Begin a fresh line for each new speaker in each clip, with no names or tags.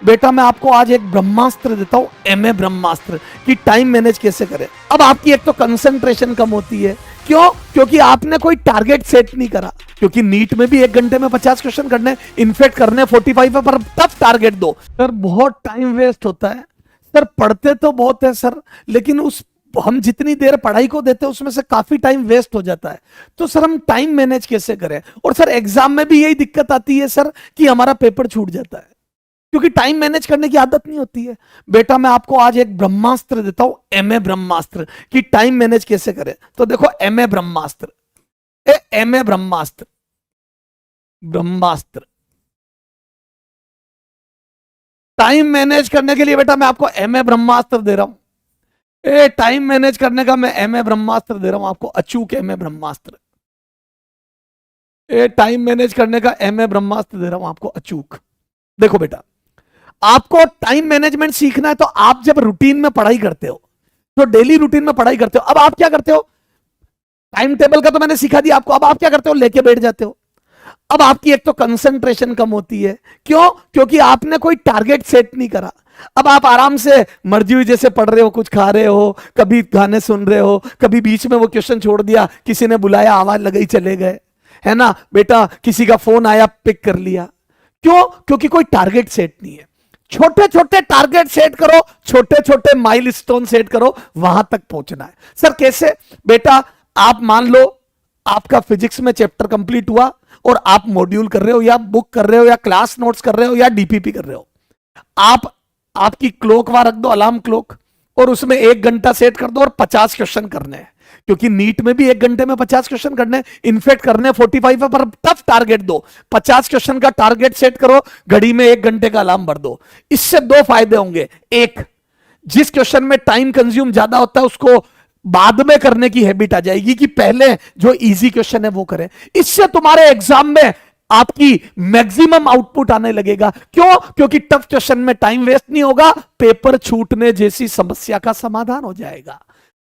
बेटा मैं आपको आज एक ब्रह्मास्त्र देता हूं, एमए ब्रह्मास्त्र कि टाइम मैनेज कैसे करें। अब आपकी एक तो कंसंट्रेशन कम होती है, क्यों? क्योंकि आपने कोई टारगेट सेट नहीं करा। क्योंकि नीट में भी 1 घंटे में 50 क्वेश्चन करने, इनफेक्ट करने 45 है, पर टफ टारगेट दो। सर बहुत टाइम वेस्ट होता है। सर पढ़ते तो बहुत है सर, लेकिन उस हम जितनी देर पढ़ाई को देते हैं उसमें से काफी टाइम वेस्ट हो जाता है। तो सर हम टाइम मैनेज कैसे करें? और सर एग्जाम में भी यही दिक्कत आती है सर कि हमारा पेपर छूट जाता है क्योंकि टाइम मैनेज करने की आदत नहीं होती है। बेटा मैं आपको आज एक ब्रह्मास्त्र देता हूं, एमए ब्रह्मास्त्र कि टाइम मैनेज कैसे करें। तो देखो एमए ब्रह्मास्त्र, एमए ब्रह्मास्त्र, ब्रह्मास्त्र टाइम मैनेज करने के लिए बेटा मैं आपको एमए ब्रह्मास्त्र दे रहा हूं। टाइम मैनेज करने का मैं एमए ब्रह्मास्त्र दे रहा हूं आपको, अचूक एमए ब्रह्मास्त्र। टाइम मैनेज करने का एमए ब्रह्मास्त्र दे रहा हूं आपको, अचूक। देखो बेटा, आपको टाइम मैनेजमेंट सीखना है तो आप जब रूटीन में पढ़ाई करते हो, तो डेली रूटीन में पढ़ाई करते हो, अब आप क्या करते हो? टाइम टेबल का तो मैंने सिखा दिया आपको, अब आप क्या करते हो? लेके बैठ जाते हो। अब आपकी एक तो कंसंट्रेशन कम होती है, क्यों? क्योंकि आपने कोई टारगेट सेट नहीं करा। अब आप आराम से मर्जी हुई जैसे पढ़ रहे हो, कुछ खा रहे हो, कभी गाने सुन रहे हो, कभी बीच में वो क्वेश्चन छोड़ दिया, किसी ने बुलाया, आवाज लगाई, चले गए, है ना बेटा? किसी का फोन आया, पिक कर लिया। क्यों? क्योंकि कोई टारगेट सेट नहीं है। छोटे छोटे टारगेट सेट करो, छोटे छोटे माइलस्टोन सेट करो, वहां तक पहुंचना है। सर कैसे? बेटा आप मान लो आपका फिजिक्स में चैप्टर कंप्लीट हुआ और आप मॉड्यूल कर रहे हो या बुक कर रहे हो या क्लास नोट्स कर रहे हो या डीपीपी कर रहे हो। आप आपकी क्लॉक वहां रख दो, अलार्म क्लॉक, और उसमें 1 घंटा सेट कर दो और 50 क्वेश्चन करने हैं। क्योंकि नीट में भी 1 घंटे में 50 क्वेश्चन करने, इनफेक्ट करने 45 है, पर टफ टारगेट दो। 50 क्वेश्चन का टारगेट सेट करो, घड़ी में 1 घंटे का अलार्म भर दो। इससे 2 फायदे होंगे। एक, जिस क्वेश्चन में टाइम कंज्यूम ज्यादा होता है उसको बाद में करने की हैबिट आ जाएगी कि पहले जो इजी क्वेश्चन है वो करें। इससे तुम्हारे एग्जाम में आपकी मैक्सिमम आउटपुट आने लगेगा। क्यों? क्योंकि टफ क्वेश्चन में टाइम वेस्ट नहीं होगा, पेपर छूटने जैसी समस्या का समाधान हो जाएगा।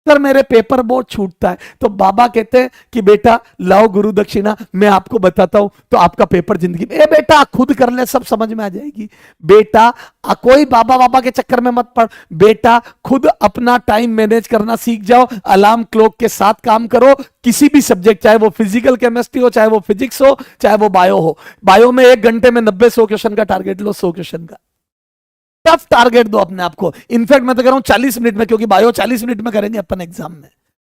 सर मेरे पेपर बहुत छूटता है, तो बाबा कहते हैं कि बेटा लाओ गुरु दक्षिणा, मैं आपको बताता हूं तो आपका पेपर जिंदगी में, बेटा खुद कर ले, सब समझ में आ जाएगी। बेटा कोई बाबा बाबा के चक्कर में मत पड़, बेटा खुद अपना टाइम मैनेज करना सीख जाओ। अलार्म क्लॉक के साथ काम करो, किसी भी सब्जेक्ट, चाहे वो फिजिकल केमिस्ट्री हो, चाहे वो फिजिक्स हो, चाहे वो बायो हो। बायो में 1 घंटे में 90-100 क्वेश्चन का टारगेट लो, 100 क्वेश्चन का। टफ टारगेट दो अपने आप को। इनफैक्ट मैं तो कह रहा हूं 40 मिनट में, क्योंकि बायो 40 मिनट में करेंगे अपन एग्जाम में।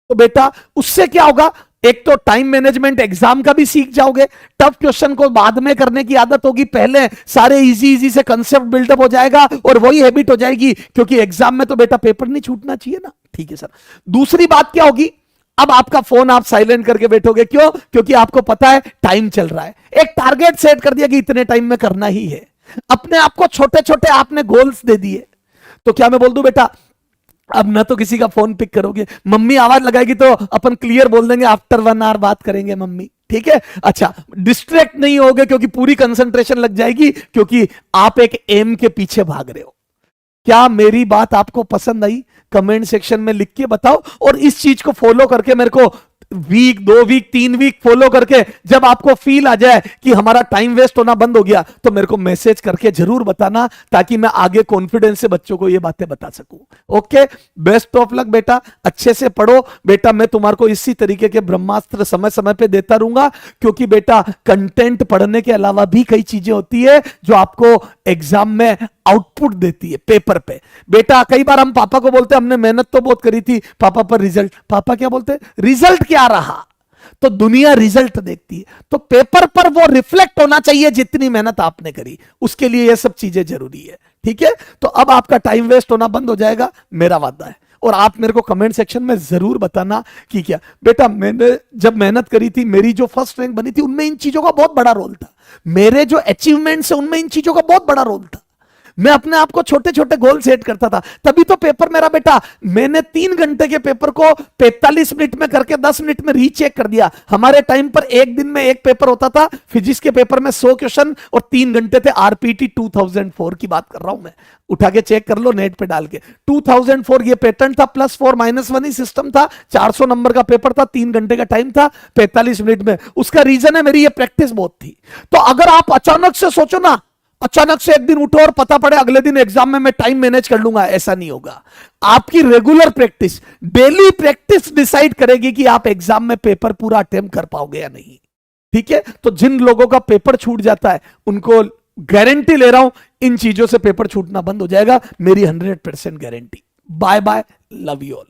तो बेटा उससे क्या होगा? एक तो टाइम मैनेजमेंट एग्जाम का भी सीख जाओगे, टफ क्वेश्चन को बाद में करने की आदत होगी, पहले सारे इजी इजी से कंसेप्ट बिल्डअप हो जाएगा और वही हैबिट हो जाएगी, क्योंकि एग्जाम में तो बेटा पेपर नहीं छूटना चाहिए ना। ठीक है सर। दूसरी बात क्या होगी? अब आपका फोन आप साइलेंट करके बैठोगे। क्यों? क्योंकि आपको पता है टाइम चल रहा है। एक टारगेट सेट कर दिया कि इतने टाइम में करना ही है। अपने आप को छोटे छोटे आपने गोल्स दे दिए। तो क्या मैं बोल दूं बेटा, अब ना तो किसी का फोन पिक करोगे, मम्मी आवाज लगाएगी तो अपन क्लियर बोल देंगे आफ्टर 1 आवर बात करेंगे मम्मी, ठीक है? अच्छा, डिस्ट्रैक्ट नहीं होगे क्योंकि पूरी कंसंट्रेशन लग जाएगी, क्योंकि आप एक एम के पीछे भाग रहे हो। क्या मेरी बात आपको पसंद आई? कमेंट सेक्शन में लिख के बताओ। और इस चीज को फॉलो करके मेरे को वीक, 2 वीक, 3 वीक फॉलो करके जब आपको फील आ जाए कि हमारा टाइम वेस्ट होना बंद हो गया, तो मेरे को मैसेज करके जरूर बताना, ताकि मैं आगे कॉन्फिडेंस से बच्चों को ये बातें बता सकूं। ओके, बेस्ट ऑफ लक बेटा, अच्छे से पढ़ो बेटा। मैं तुम्हारे को इसी तरीके के ब्रह्मास्त्र समय समय पे देता रहूंगा, क्योंकि बेटा कंटेंट पढ़ने के अलावा भी कई चीजें होती है जो आपको एग्जाम में आउटपुट देती है पेपर पे। बेटा कई बार हम पापा को बोलते हैं हमने मेहनत तो बहुत करी थी पापा, पर रिजल्ट, पापा क्या बोलते हैं? रिजल्ट क्या रहा? तो दुनिया रिजल्ट देखती है, तो पेपर पर वो रिफ्लेक्ट होना चाहिए जितनी मेहनत आपने करी, उसके लिए ये सब चीजें जरूरी है। ठीक है? तो अब आपका टाइम वेस्ट होना बंद हो जाएगा, मेरा वादा है। और आप मेरे को कमेंट सेक्शन में जरूर बताना कि क्या बेटा मैंने जब मेहनत करी थी, मेरी जो फर्स्ट रैंक बनी थी, उनमें इन चीजों का बहुत बड़ा रोल था। मेरे जो अचीवमेंट्स है उनमें इन चीजों का बहुत बड़ा रोल था। मैं अपने आप को छोटे छोटे गोल सेट करता था, तभी तो पेपर मेरा बेटा, मैंने 3 घंटे के पेपर को 45 मिनट में करके 10 मिनट में रीचेक कर दिया। हमारे टाइम पर एक दिन में एक पेपर होता था, फिजिक्स के पेपर में 100 क्वेश्चन और 3 घंटे थे। आरपीटी 2004 की बात कर रहा हूं मैं, उठा के चेक कर लो नेट पे डाल के। 2004 ये पैटर्न था, +4 -1 ही सिस्टम था। 400 नंबर का पेपर था, 3 घंटे का टाइम था, 45 मिनट में। उसका रीजन है मेरी ये प्रैक्टिस बहुत थी। तो अगर आप अचानक से सोचो ना अचानक से एक दिन उठो और पता पड़े अगले दिन एग्जाम में मैं टाइम मैनेज कर लूंगा, ऐसा नहीं होगा। आपकी regular practice, daily practice decide करेगी कि आप एग्जाम में पेपर पूरा अटेम्प्ट कर पाओगे या नहीं। ठीक है, तो जिन लोगों का पेपर छूट जाता है उनको गारंटी ले रहा हूं, इन चीजों से पेपर छूटना बंद हो जाएगा, मेरी 100% guarantee. Bye bye, love you all.